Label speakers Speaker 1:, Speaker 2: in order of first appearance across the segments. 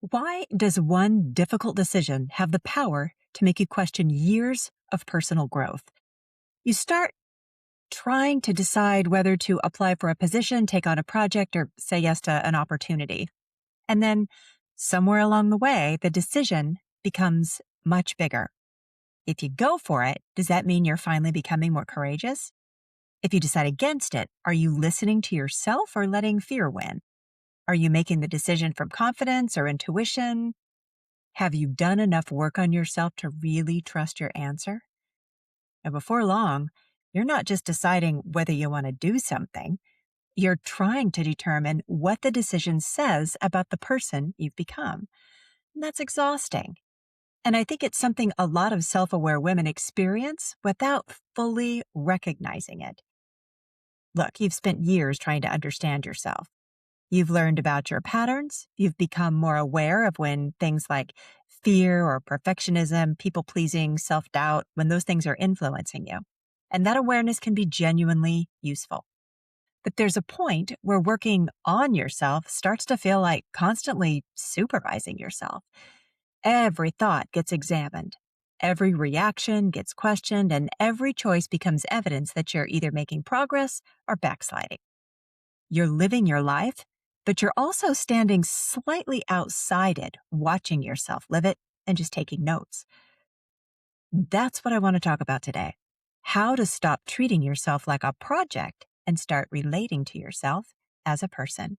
Speaker 1: Why does one difficult decision have the power to make you question years of personal growth? You start trying to decide whether to apply for a position, take on a project, or say yes to an opportunity. And then somewhere along the way, the decision becomes much bigger. If you go for it, does that mean you're finally becoming more courageous? If you decide against it, are you listening to yourself or letting fear win? Are you making the decision from confidence or intuition? Have you done enough work on yourself to really trust your answer? And before long, you're not just deciding whether you want to do something, you're trying to determine what the decision says about the person you've become. And that's exhausting. And I think it's something a lot of self-aware women experience without fully recognizing it. Look, you've spent years trying to understand yourself. You've learned about your patterns. You've become more aware of when things like fear or perfectionism, people pleasing, self doubt, when those things are influencing you. And that awareness can be genuinely useful. But there's a point where working on yourself starts to feel like constantly supervising yourself. Every thought gets examined. Every reaction gets questioned, and every choice becomes evidence that you're either making progress or backsliding. You're living your life, but you're also standing slightly outside it, watching yourself live it and just taking notes. That's what I want to talk about today. How to stop treating yourself like a project and start relating to yourself as a person.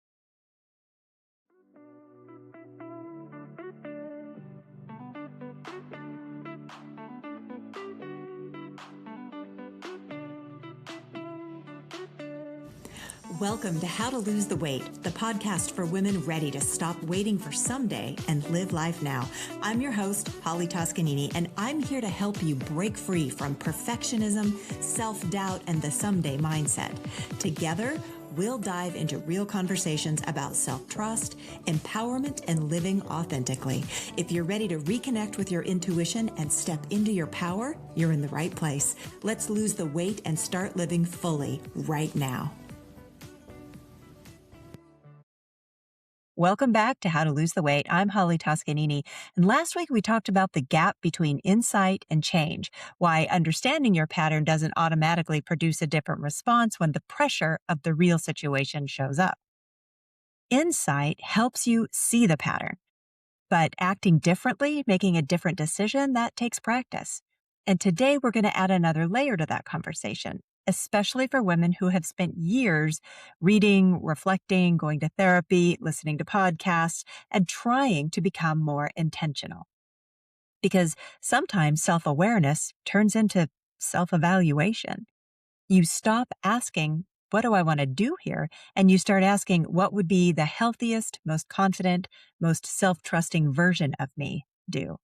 Speaker 1: Welcome to How to Lose the Weight, the podcast for women ready to stop waiting for someday and live life now. I'm your host, Holly Toscanini, and I'm here to help you break free from perfectionism, self-doubt, and the someday mindset. Together, we'll dive into real conversations about self-trust, empowerment, and living authentically. If you're ready to reconnect with your intuition and step into your power, you're in the right place. Let's lose the weight and start living fully right now. Welcome back to How to Lose the Weight. I'm Holly Toscanini. And last week we talked about the gap between insight and change, why understanding your pattern doesn't automatically produce a different response when the pressure of the real situation shows up. Insight helps you see the pattern, but acting differently, making a different decision, that takes practice. And today we're going to add another layer to that conversation, especially for women who have spent years reading, reflecting, going to therapy, listening to podcasts, and trying to become more intentional. Because sometimes self-awareness turns into self-evaluation. You stop asking, what do I want to do here? And you start asking, what would be the healthiest, most confident, most self-trusting version of me do?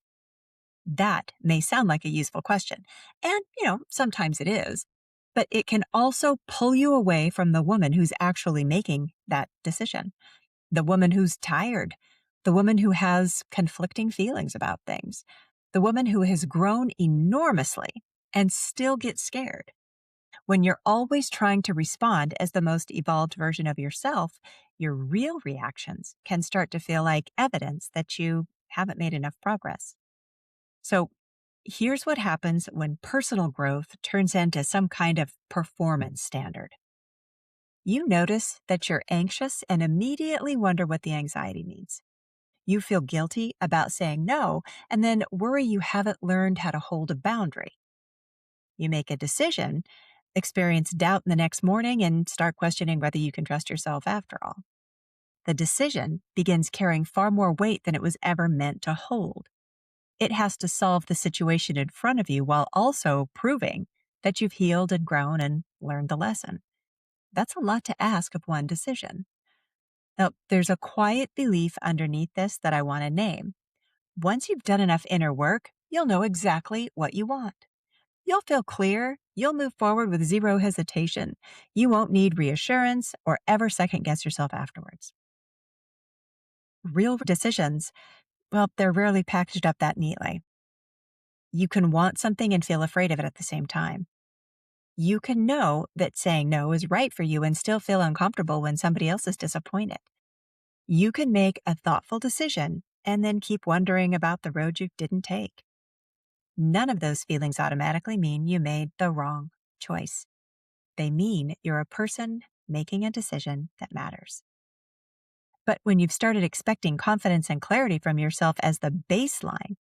Speaker 1: That may sound like a useful question. And, sometimes it is. But it can also pull you away from the woman who's actually making that decision. The woman who's tired. The woman who has conflicting feelings about things. The woman who has grown enormously and still gets scared. When you're always trying to respond as the most evolved version of yourself, your real reactions can start to feel like evidence that you haven't made enough progress. So here's what happens when personal growth turns into some kind of performance standard. You notice that you're anxious and immediately wonder what the anxiety means. You feel guilty about saying no and then worry you haven't learned how to hold a boundary. You make a decision, experience doubt the next morning, and start questioning whether you can trust yourself after all. The decision begins carrying far more weight than it was ever meant to hold. It has to solve the situation in front of you while also proving that you've healed and grown and learned the lesson. That's a lot to ask of one decision. Now, there's a quiet belief underneath this that I want to name. Once you've done enough inner work, you'll know exactly what you want. You'll feel clear. You'll move forward with zero hesitation. You won't need reassurance or ever second guess yourself afterwards. Real decisions, well, they're rarely packaged up that neatly. You can want something and feel afraid of it at the same time. You can know that saying no is right for you and still feel uncomfortable when somebody else is disappointed. You can make a thoughtful decision and then keep wondering about the road you didn't take. None of those feelings automatically mean you made the wrong choice. They mean you're a person making a decision that matters. But when you've started expecting confidence and clarity from yourself as the baseline,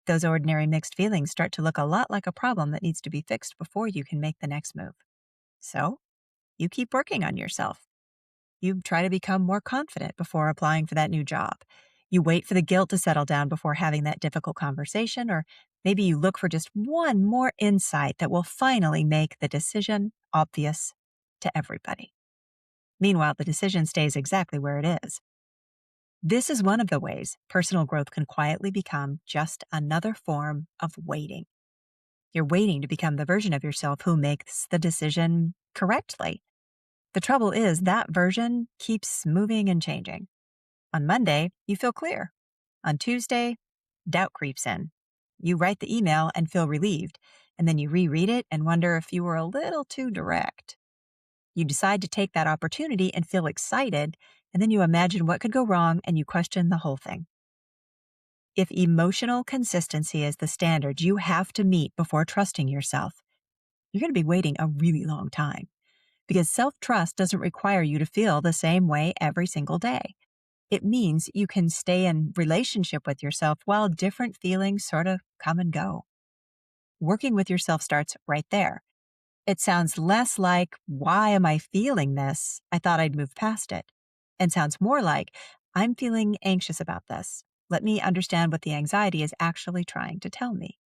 Speaker 1: those ordinary mixed feelings start to look a lot like a problem that needs to be fixed before you can make the next move. So you keep working on yourself. You try to become more confident before applying for that new job. You wait for the guilt to settle down before having that difficult conversation, or maybe you look for just one more insight that will finally make the decision obvious to everybody. Meanwhile, the decision stays exactly where it is. This is one of the ways personal growth can quietly become just another form of waiting. You're waiting to become the version of yourself who makes the decision correctly. The trouble is that version keeps moving and changing. On Monday, you feel clear. On Tuesday, doubt creeps in. You write the email and feel relieved, and then you reread it and wonder if you were a little too direct. You decide to take that opportunity and feel excited, and then you imagine what could go wrong and you question the whole thing. If emotional consistency is the standard you have to meet before trusting yourself, you're going to be waiting a really long time, because self-trust doesn't require you to feel the same way every single day. It means you can stay in relationship with yourself while different feelings sort of come and go. Working with yourself starts right there. It sounds less like, why am I feeling this? I thought I'd move past it. And sounds more like, I'm feeling anxious about this. Let me understand what the anxiety is actually trying to tell me.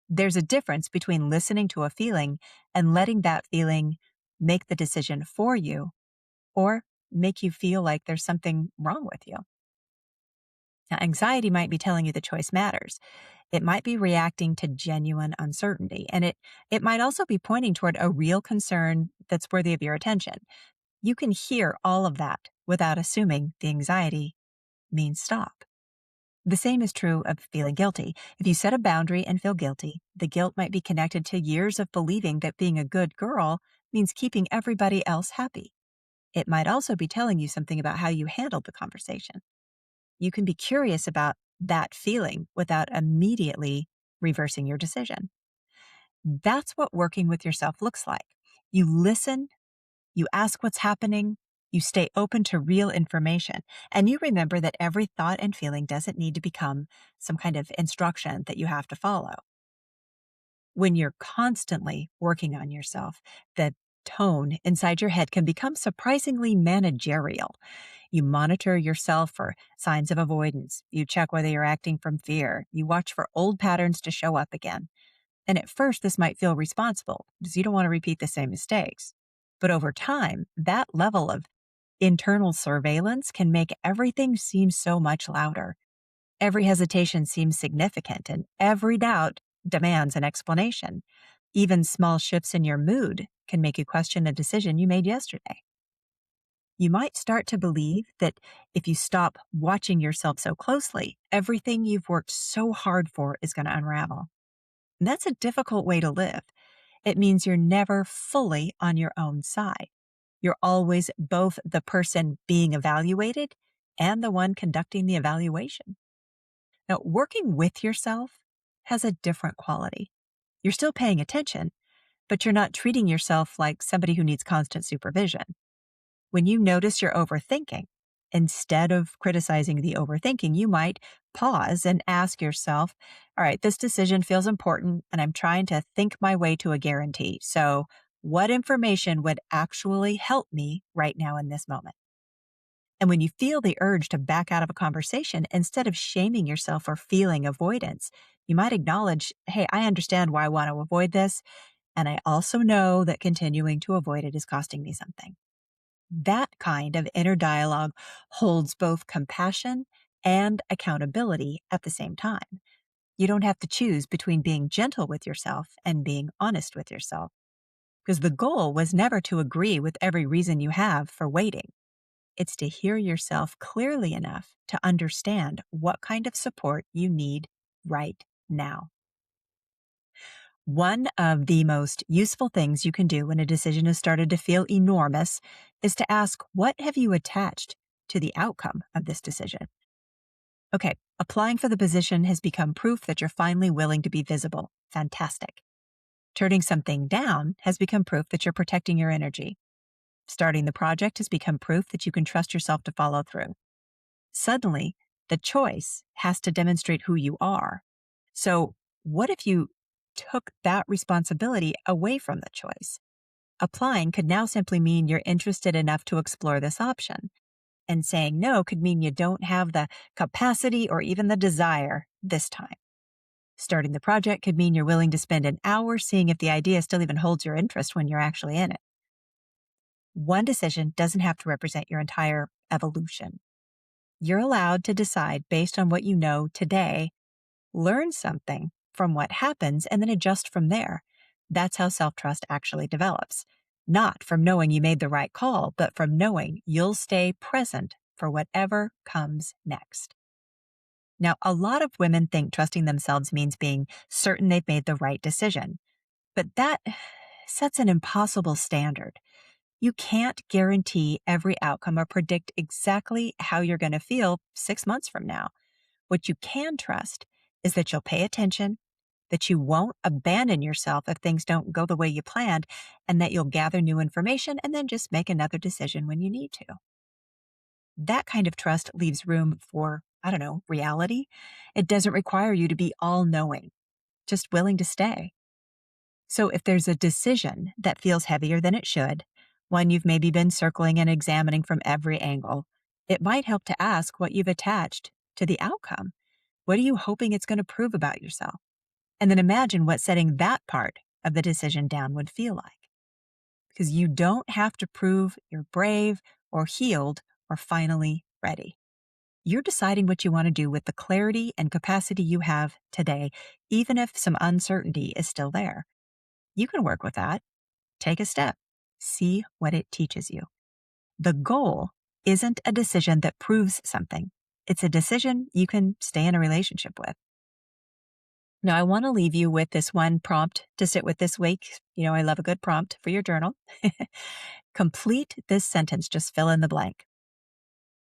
Speaker 1: There's a difference between listening to a feeling and letting that feeling make the decision for you or make you feel like there's something wrong with you. Now, anxiety might be telling you the choice matters. It might be reacting to genuine uncertainty, and it might also be pointing toward a real concern that's worthy of your attention. You can hear all of that without assuming the anxiety means stop. The same is true of feeling guilty. If you set a boundary and feel guilty, the guilt might be connected to years of believing that being a good girl means keeping everybody else happy. It might also be telling you something about how you handled the conversation. You can be curious about that feeling without immediately reversing your decision. That's what working with yourself looks like. You listen, you ask what's happening, you stay open to real information, and you remember that every thought and feeling doesn't need to become some kind of instruction that you have to follow. When you're constantly working on yourself, the tone inside your head can become surprisingly managerial. You monitor yourself for signs of avoidance. You check whether you're acting from fear. You watch for old patterns to show up again. And at first, this might feel responsible because you don't want to repeat the same mistakes. But over time, that level of internal surveillance can make everything seem so much louder. Every hesitation seems significant, and every doubt demands an explanation. Even small shifts in your mood can make you question a decision you made yesterday. You might start to believe that if you stop watching yourself so closely, everything you've worked so hard for is going to unravel. And that's a difficult way to live. It means you're never fully on your own side. You're always both the person being evaluated and the one conducting the evaluation. Now, working with yourself has a different quality. You're still paying attention, but you're not treating yourself like somebody who needs constant supervision. When you notice you're overthinking, instead of criticizing the overthinking, you might pause and ask yourself, all right, this decision feels important and I'm trying to think my way to a guarantee. So what information would actually help me right now in this moment? And when you feel the urge to back out of a conversation, instead of shaming yourself for feeling avoidance, you might acknowledge, hey, I understand why I want to avoid this. And I also know that continuing to avoid it is costing me something. That kind of inner dialogue holds both compassion and accountability at the same time. You don't have to choose between being gentle with yourself and being honest with yourself, because the goal was never to agree with every reason you have for waiting. It's to hear yourself clearly enough to understand what kind of support you need right now. One of the most useful things you can do when a decision has started to feel enormous is to ask, what have you attached to the outcome of this decision? Okay, Applying for the position has become proof that you're finally willing to be visible. Fantastic. Turning something down has become proof that you're protecting your energy. Starting the project has become proof that you can trust yourself to follow through. Suddenly, the choice has to demonstrate who you are. So, what if you took that responsibility away from the choice? Applying could now simply mean you're interested enough to explore this option. And saying no could mean you don't have the capacity or even the desire this time. Starting the project could mean you're willing to spend an hour seeing if the idea still even holds your interest when you're actually in it. One decision doesn't have to represent your entire evolution. You're allowed to decide based on what you know today, learn something from what happens, and then adjust from there. That's how self-trust actually develops. Not from knowing you made the right call, but from knowing you'll stay present for whatever comes next. Now, a lot of women think trusting themselves means being certain they've made the right decision, but that sets an impossible standard. You can't guarantee every outcome or predict exactly how you're going to feel 6 months from now. What you can trust is that you'll pay attention, that you won't abandon yourself if things don't go the way you planned, and that you'll gather new information and then just make another decision when you need to. That kind of trust leaves room for, reality. It doesn't require you to be all-knowing, just willing to stay. So if there's a decision that feels heavier than it should, one you've maybe been circling and examining from every angle, it might help to ask what you've attached to the outcome. What are you hoping it's going to prove about yourself? And then imagine what setting that part of the decision down would feel like. Because you don't have to prove you're brave or healed or finally ready. You're deciding what you want to do with the clarity and capacity you have today, even if some uncertainty is still there. You can work with that. Take a step. See what it teaches you. The goal isn't a decision that proves something. It's a decision you can stay in a relationship with. Now, I want to leave you with this one prompt to sit with this week. I love a good prompt for your journal. Complete this sentence, just fill in the blank.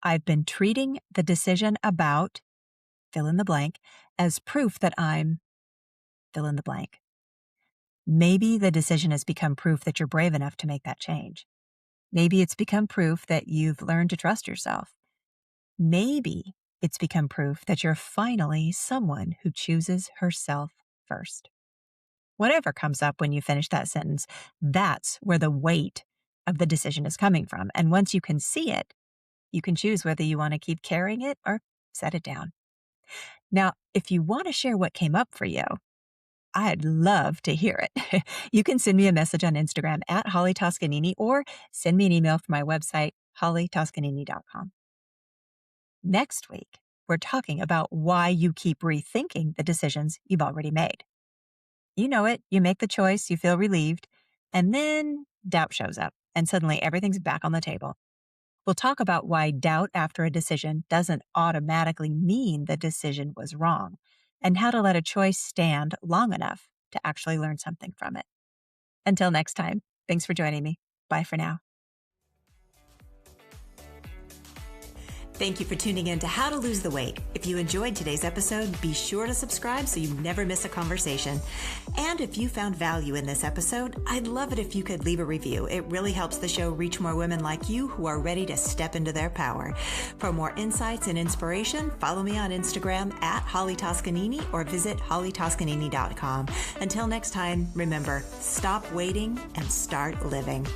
Speaker 1: I've been treating the decision about, fill in the blank, as proof that I'm, fill in the blank. Maybe the decision has become proof that you're brave enough to make that change. Maybe it's become proof that you've learned to trust yourself. Maybe it's become proof that you're finally someone who chooses herself first. Whatever comes up when you finish that sentence, that's where the weight of the decision is coming from. And once you can see it, you can choose whether you want to keep carrying it or set it down. Now, if you want to share what came up for you, I'd love to hear it. You can send me a message on Instagram at Holly Toscanini or send me an email from my website, hollytoscanini.com. Next week, we're talking about why you keep rethinking the decisions you've already made. You know it, you make the choice, you feel relieved, and then doubt shows up, and suddenly everything's back on the table. We'll talk about why doubt after a decision doesn't automatically mean the decision was wrong, and how to let a choice stand long enough to actually learn something from it. Until next time, thanks for joining me. Bye for now. Thank you for tuning in to How to Lose the Weight. If you enjoyed today's episode, be sure to subscribe so you never miss a conversation. And if you found value in this episode, I'd love it if you could leave a review. It really helps the show reach more women like you who are ready to step into their power. For more insights and inspiration, follow me on Instagram at Holly Toscanini or visit hollytoscanini.com. Until next time, remember, stop waiting and start living.